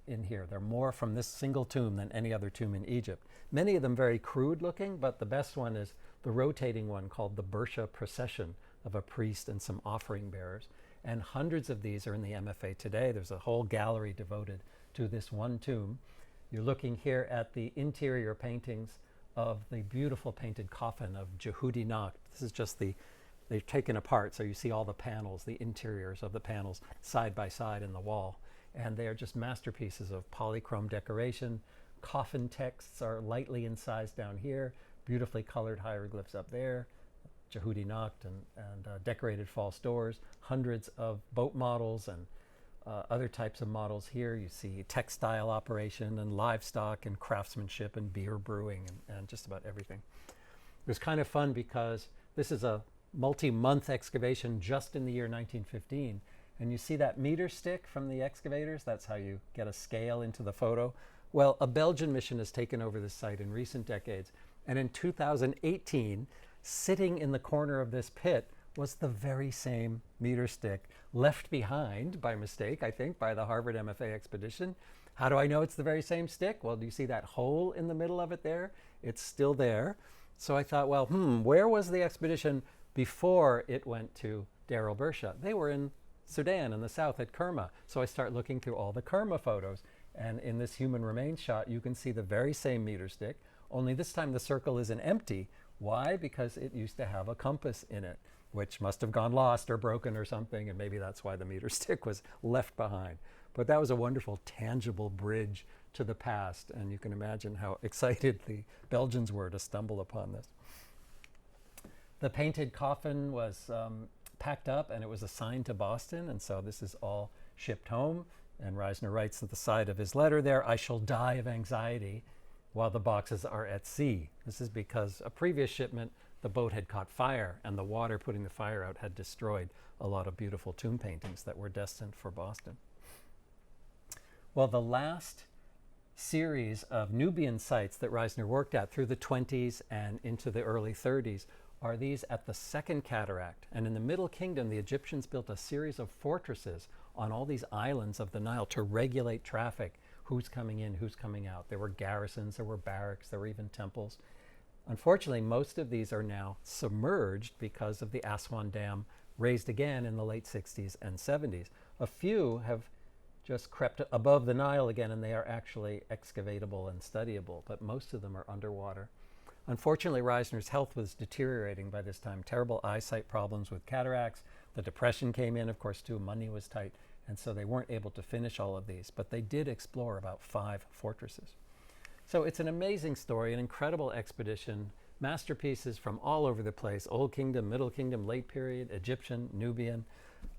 [SPEAKER 1] in here. There are more from this single tomb than any other tomb in Egypt. Many of them very crude looking, but the best one is the rotating one called the Bersha Procession, of a priest and some offering bearers. And hundreds of these are in the MFA today. There's a whole gallery devoted to this one tomb. You're looking here at the interior paintings of the beautiful painted coffin of Jehudi Nakht. This is just they've taken apart, so you see all the panels, the interiors of the panels side by side in the wall. And they are just masterpieces of polychrome decoration. Coffin texts are lightly incised down here, beautifully colored hieroglyphs up there, Jehudi Nakht, and decorated false doors, hundreds of boat models and other types of models here. You see textile operation and livestock and craftsmanship and beer brewing and just about everything. It was kind of fun because this is a multi-month excavation just in the year 1915. And you see that meter stick from the excavators? That's how you get a scale into the photo. Well, a Belgian mission has taken over this site in recent decades. And in 2018, sitting in the corner of this pit was the very same meter stick left behind by mistake, I think, by the Harvard MFA expedition. How do I know it's the very same stick? Well, do you see that hole in the middle of it there? It's still there. So I thought, well, where was the expedition before it went to Deir el Bersha? They were in Sudan in the south at Kerma. So I start looking through all the Kerma photos. And in this human remains shot, you can see the very same meter stick, only this time the circle isn't empty. Why? Because it used to have a compass in it, which must have gone lost or broken or something, and maybe that's why the meter stick was left behind. But that was a wonderful, tangible bridge to the past, and you can imagine how excited the Belgians were to stumble upon this. The painted coffin was packed up and it was assigned to Boston, and so this is all shipped home. And Reisner writes at the side of his letter there, "I shall die of anxiety while the boxes are at sea." This is because a previous shipment, the boat had caught fire, and the water putting the fire out had destroyed a lot of beautiful tomb paintings that were destined for Boston. Well, the last series of Nubian sites that Reisner worked at through the 20s and into the early 30s are these at the Second Cataract. And in the Middle Kingdom, the Egyptians built a series of fortresses on all these islands of the Nile to regulate traffic, who's coming in, who's coming out. There were garrisons, there were barracks, there were even temples. Unfortunately, most of these are now submerged because of the Aswan Dam, raised again in the late 60s and 70s. A few have just crept above the Nile again, and they are actually excavatable and studyable, but most of them are underwater. Unfortunately, Reisner's health was deteriorating by this time. Terrible eyesight problems with cataracts. The Depression came in, of course, too. Money was tight. And so they weren't able to finish all of these. But they did explore about 5 fortresses. So it's an amazing story, an incredible expedition, masterpieces from all over the place. Old Kingdom, Middle Kingdom, late period, Egyptian, Nubian,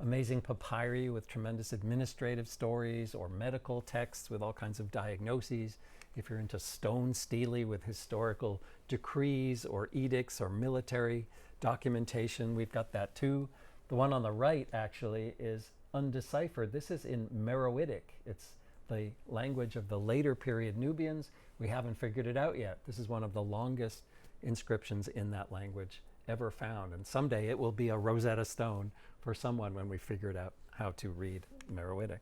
[SPEAKER 1] amazing papyri with tremendous administrative stories or medical texts with all kinds of diagnoses. If you're into stone stele with historical decrees or edicts or military documentation, we've got that too. The one on the right actually is undeciphered. This is in Meroitic. It's the language of the later period Nubians. We haven't figured it out yet. This is one of the longest inscriptions in that language ever found. And someday it will be a Rosetta Stone for someone when we figured out how to read Meroitic.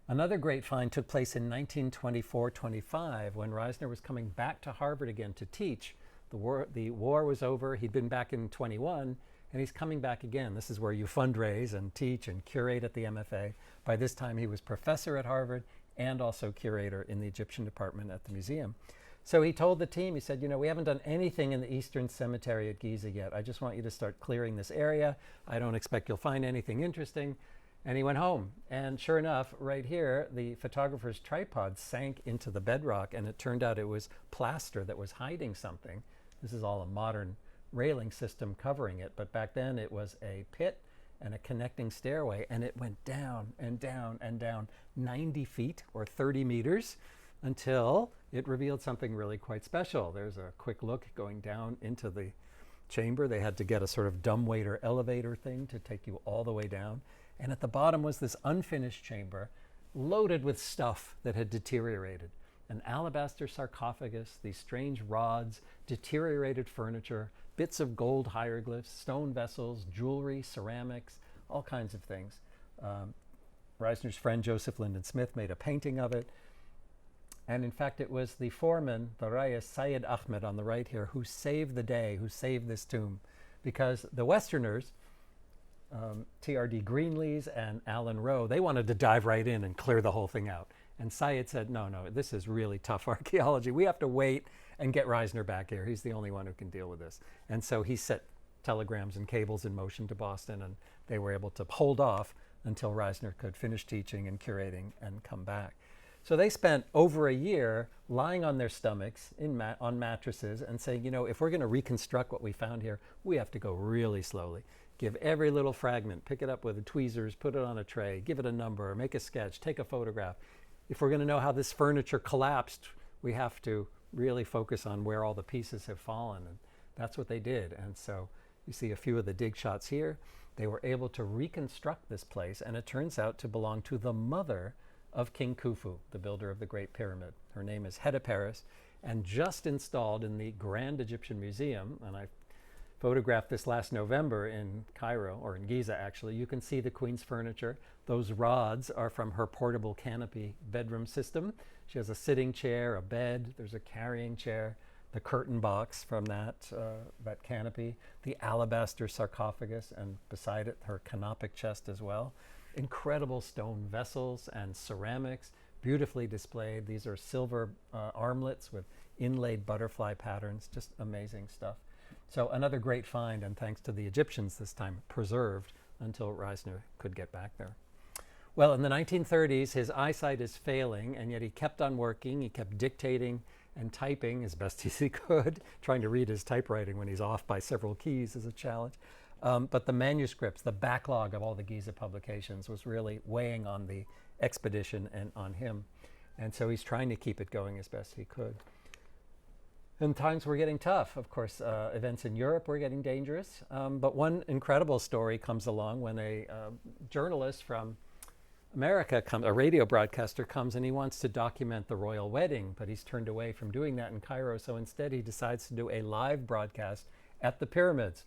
[SPEAKER 1] Another great find took place in 1924-25 when Reisner was coming back to Harvard again to teach. The war was over. He'd been back in 21, and he's coming back again. This is where you fundraise and teach and curate at the MFA. By this time, he was professor at Harvard and also curator in the Egyptian department at the museum. So he told the team, he said, you know, we haven't done anything in the Eastern Cemetery at Giza yet. I just want you to start clearing this area. I don't expect you'll find anything interesting. And he went home. And sure enough, right here, the photographer's tripod sank into the bedrock, and it turned out it was plaster that was hiding something. This is all a modern railing system covering it, but back then it was a pit and a connecting stairway, and it went down and down and down 90 feet or 30 meters until it revealed something really quite special. There's a quick look going down into the chamber. They had to get a sort of dumbwaiter elevator thing to take you all the way down. And at the bottom was this unfinished chamber loaded with stuff that had deteriorated. An alabaster sarcophagus, these strange rods, deteriorated furniture, bits of gold hieroglyphs, stone vessels, jewelry, ceramics, all kinds of things. Reisner's friend Joseph Lyndon Smith made a painting of it. And in fact, it was the foreman, the Rais Syed Ahmed on the right here, who saved the day, who saved this tomb. Because the Westerners, T.R.D. Greenlees and Alan Rowe, they wanted to dive right in and clear the whole thing out. And Syed said, no, this is really tough archaeology. We have to wait and get Reisner back here. He's the only one who can deal with this. And so he set telegrams and cables in motion to Boston, and they were able to hold off until Reisner could finish teaching and curating and come back. So they spent over a year lying on their stomachs on mattresses and saying, you know, if we're going to reconstruct what we found here, we have to go really slowly. Give every little fragment, pick it up with the tweezers, put it on a tray, give it a number, make a sketch, take a photograph. If we're going to know how this furniture collapsed, we have to really focus on where all the pieces have fallen. And that's what they did. And so you see a few of the dig shots here. They were able to reconstruct this place, and it turns out to belong to the mother of King Khufu, the builder of the Great Pyramid. Her name is Hetepheres, and just installed in the Grand Egyptian Museum, and I photographed this last November in Cairo, or in Giza actually. You can see the Queen's furniture. Those rods are from her portable canopy bedroom system. She has a sitting chair, a bed, there's a carrying chair, the curtain box from that canopy, the alabaster sarcophagus, and beside it her canopic chest as well. Incredible stone vessels and ceramics, beautifully displayed. These are silver armlets with inlaid butterfly patterns, just amazing stuff. So another great find, and thanks to the Egyptians this time, preserved until Reisner could get back there. Well, in the 1930s, his eyesight is failing, and yet he kept on working. He kept dictating and typing as best as he could. Trying to read his typewriting when he's off by several keys is a challenge. But the manuscripts, the backlog of all the Giza publications was really weighing on the expedition and on him. And so he's trying to keep it going as best he could. And times were getting tough. Of course, events in Europe were getting dangerous. But one incredible story comes along when a journalist from America, a radio broadcaster, comes and he wants to document the royal wedding, but he's turned away from doing that in Cairo. So instead, he decides to do a live broadcast at the pyramids.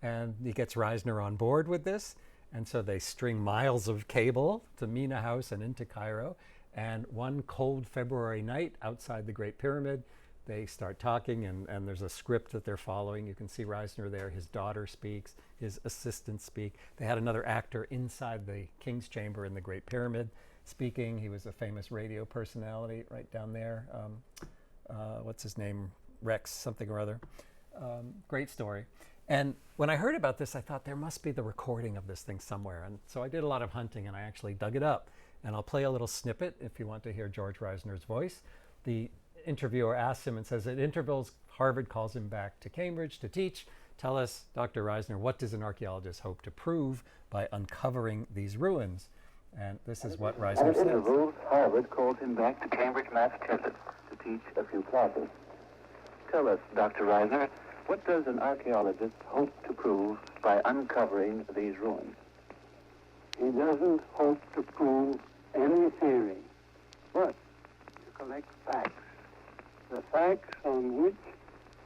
[SPEAKER 1] And he gets Reisner on board with this. And so they string miles of cable to Mina House and into Cairo. And one cold February night outside the Great Pyramid, they start talking, and there's a script that they're following. You can see Reisner there. His daughter speaks. His assistants speak. They had another actor inside the King's Chamber in the Great Pyramid speaking. He was a famous radio personality right down there. What's his name? Rex something or other. Great story. And when I heard about this, I thought there must be the recording of this thing somewhere. And so I did a lot of hunting and I actually dug it up. And I'll play a little snippet if you want to hear George Reisner's voice. The interviewer asks him and says, at intervals, Harvard calls him back to Cambridge to teach. Tell us, Dr. Reisner, what does an archaeologist hope to prove by uncovering these ruins? And this is what Reisner
[SPEAKER 2] At
[SPEAKER 1] says.
[SPEAKER 2] intervals, Harvard called him back to Cambridge, Massachusetts to teach a few classes. Tell us, Dr. Reisner, what does an archaeologist hope to prove by uncovering these ruins?
[SPEAKER 3] He doesn't hope to prove any theory, but to collect facts. The facts on which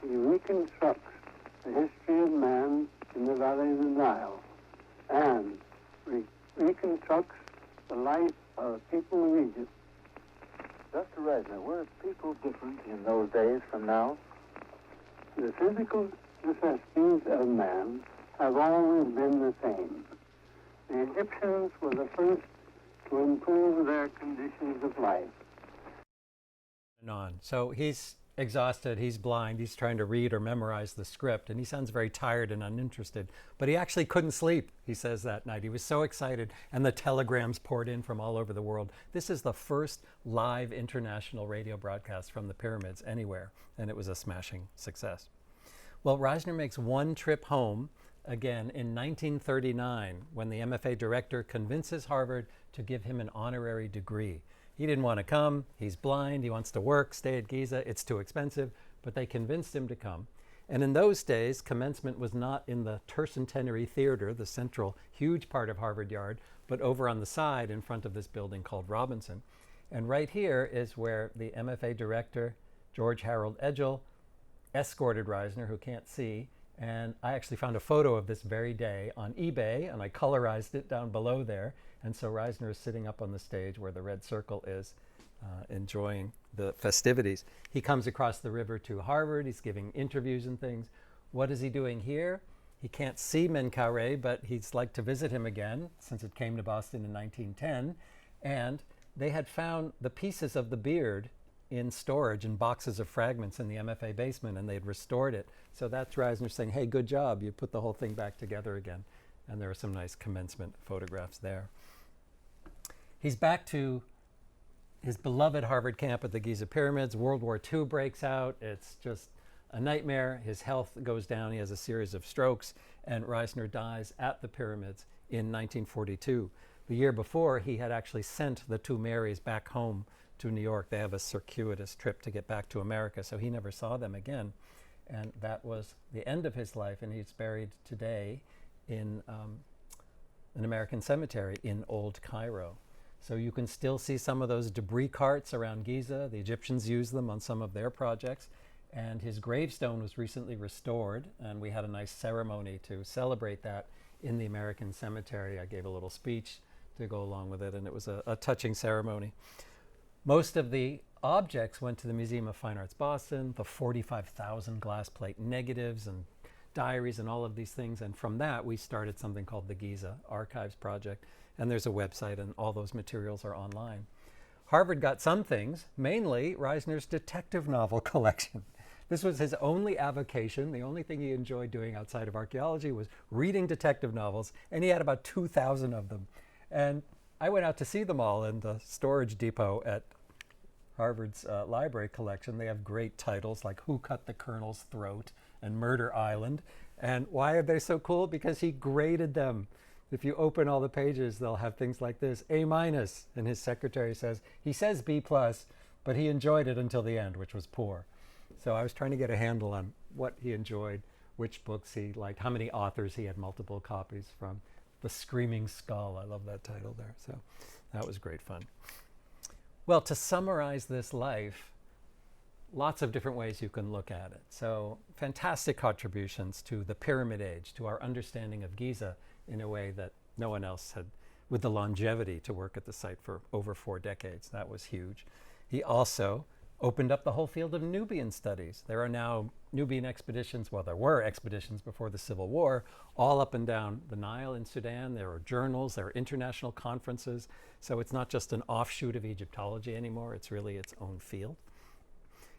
[SPEAKER 3] he reconstructs the history of man in the valley of the Nile and reconstructs the life of the people of Egypt.
[SPEAKER 2] Dr. Reisner, were people different in those days from now?
[SPEAKER 3] The physical necessities of man have always been the same. The Egyptians were the first to improve their conditions of life.
[SPEAKER 1] And on. So he's exhausted, he's blind, he's trying to read or memorize the script, and he sounds very tired and uninterested. But he actually couldn't sleep, he says, that night. He was so excited, and the telegrams poured in from all over the world. This is the first live international radio broadcast from the pyramids anywhere, and it was a smashing success. Well, Reisner makes one trip home again in 1939 when the MFA director convinces Harvard to give him an honorary degree. He didn't want to come, he's blind, he wants to work, stay at Giza, it's too expensive, but they convinced him to come. And in those days, commencement was not in the Tercentenary Theater, the central huge part of Harvard Yard, but over on the side in front of this building called Robinson. And right here is where the MFA director, George Harold Edgell, escorted Reisner, who can't see, and I actually found a photo of this very day on eBay, and I colorized it down below there. And so Reisner is sitting up on the stage where the red circle is, enjoying the festivities. He comes across the river to Harvard. He's giving interviews and things. What is he doing here? He can't see Menkaure, but he'd like to visit him again since it came to Boston in 1910. And they had found the pieces of the beard in storage in boxes of fragments in the MFA basement, and they'd restored it. So that's Reisner saying, hey, good job, you put the whole thing back together again. And there are some nice commencement photographs there. He's back to his beloved Harvard camp at the Giza pyramids. World War II breaks out. It's just a nightmare. His health goes down. He has a series of strokes, and Reisner dies at the pyramids in 1942. The year before, he had actually sent the two Marys back home to New York. They have a circuitous trip to get back to America, so he never saw them again. And that was the end of his life, and he's buried today in an American cemetery in Old Cairo. So you can still see some of those debris carts around Giza. The Egyptians used them on some of their projects. And his gravestone was recently restored, and we had a nice ceremony to celebrate that in the American cemetery. I gave a little speech to go along with it, and it was a touching ceremony. Most of the objects went to the Museum of Fine Arts Boston, the 45,000 glass plate negatives and diaries and all of these things. And from that, we started something called the Giza Archives Project. And there's a website, and all those materials are online. Harvard got some things, mainly Reisner's detective novel collection. This was his only avocation. The only thing he enjoyed doing outside of archaeology was reading detective novels, and he had about 2,000 of them. And I went out to see them all in the storage depot at Harvard's library collection. They have great titles like Who Cut the Colonel's Throat and Murder Island. And why are they so cool? Because he graded them. If you open all the pages, they'll have things like this, A-, and his secretary says, he says B+, but he enjoyed it until the end, which was poor. So I was trying to get a handle on what he enjoyed, which books he liked, how many authors he had multiple copies from. The Screaming Skull, I love that title there. So that was great fun. Well, to summarize this life, lots of different ways you can look at it. So fantastic contributions to the Pyramid Age, to our understanding of Giza, in a way that no one else had, with the longevity to work at the site for over 4 decades. That was huge. He also opened up the whole field of Nubian studies. There are now Nubian expeditions, well, there were expeditions before the Civil War, all up and down the Nile in Sudan. There are journals, there are international conferences. So it's not just an offshoot of Egyptology anymore, it's really its own field.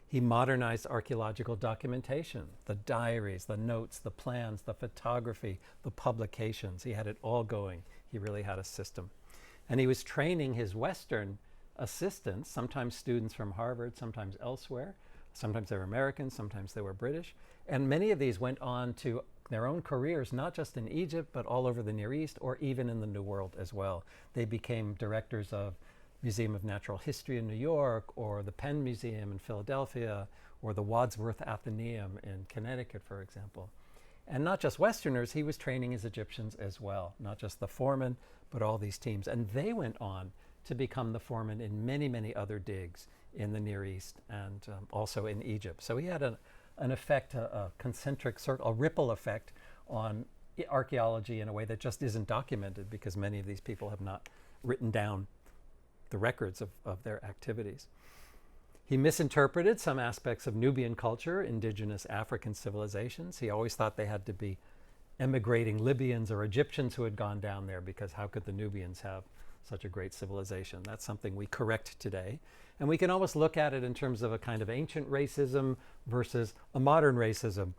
[SPEAKER 1] He modernized archaeological documentation, the diaries, the notes, the plans, the photography, the publications. He had it all going. He really had a system. And he was training his Western assistants, sometimes students from Harvard, sometimes elsewhere. Sometimes they were Americans, sometimes they were British. And many of these went on to their own careers, not just in Egypt, but all over the Near East, or even in the New World as well. They became directors of Museum of Natural History in New York, or the Penn Museum in Philadelphia, or the Wadsworth Atheneum in Connecticut, for example. And not just Westerners, he was training his Egyptians as well, not just the foremen, but all these teams. And they went on to become the foreman in many, many other digs in the Near East and also in Egypt. So he had an effect, a concentric circle, a ripple effect on archaeology in a way that just isn't documented, because many of these people have not written down the records of their activities. He misinterpreted some aspects of Nubian culture, indigenous African civilizations. He always thought they had to be emigrating Libyans or Egyptians who had gone down there, because how could the Nubians have such a great civilization? That's something we correct today. And we can almost look at it in terms of a kind of ancient racism versus a modern racism.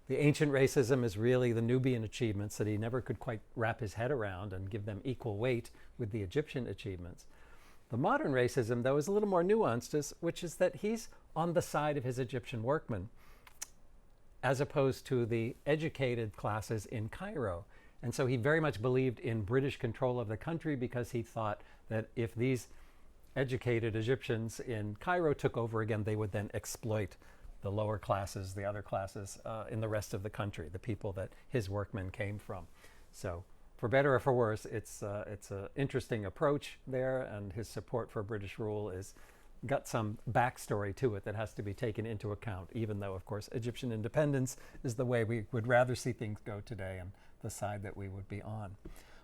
[SPEAKER 1] The ancient racism is really the Nubian achievements that he never could quite wrap his head around and give them equal weight with the Egyptian achievements. The modern racism, though, is a little more nuanced, which is that he's on the side of his Egyptian workmen, as opposed to the educated classes in Cairo. And so he very much believed in British control of the country, because he thought that if these educated Egyptians in Cairo took over again, they would then exploit the lower classes, the other classes in the rest of the country, the people that his workmen came from. So for better or for worse, it's an interesting approach there, and his support for British rule is got some backstory to it that has to be taken into account, even though, of course, Egyptian independence is the way we would rather see things go today and the side that we would be on.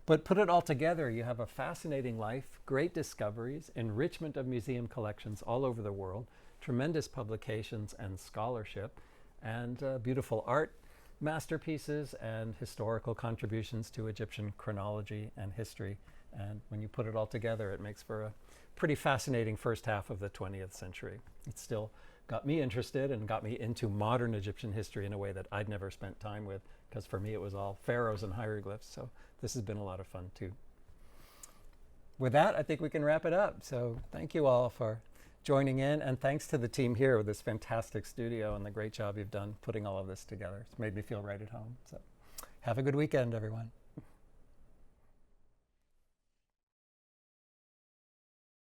[SPEAKER 1] But put it all together, you have a fascinating life, great discoveries, enrichment of museum collections all over the world, tremendous publications and scholarship, and beautiful art masterpieces and historical contributions to Egyptian chronology and history. And when you put it all together, it makes for a pretty fascinating first half of the 20th century. It still got me interested and got me into modern Egyptian history in a way that I'd never spent time with, because for me it was all pharaohs and hieroglyphs. So this has been a lot of fun too. With that, I think we can wrap it up. So thank you all for joining in, and thanks to the team here with this fantastic studio and the great job you've done putting all of this together. It's made me feel right at home. So have a good weekend, everyone.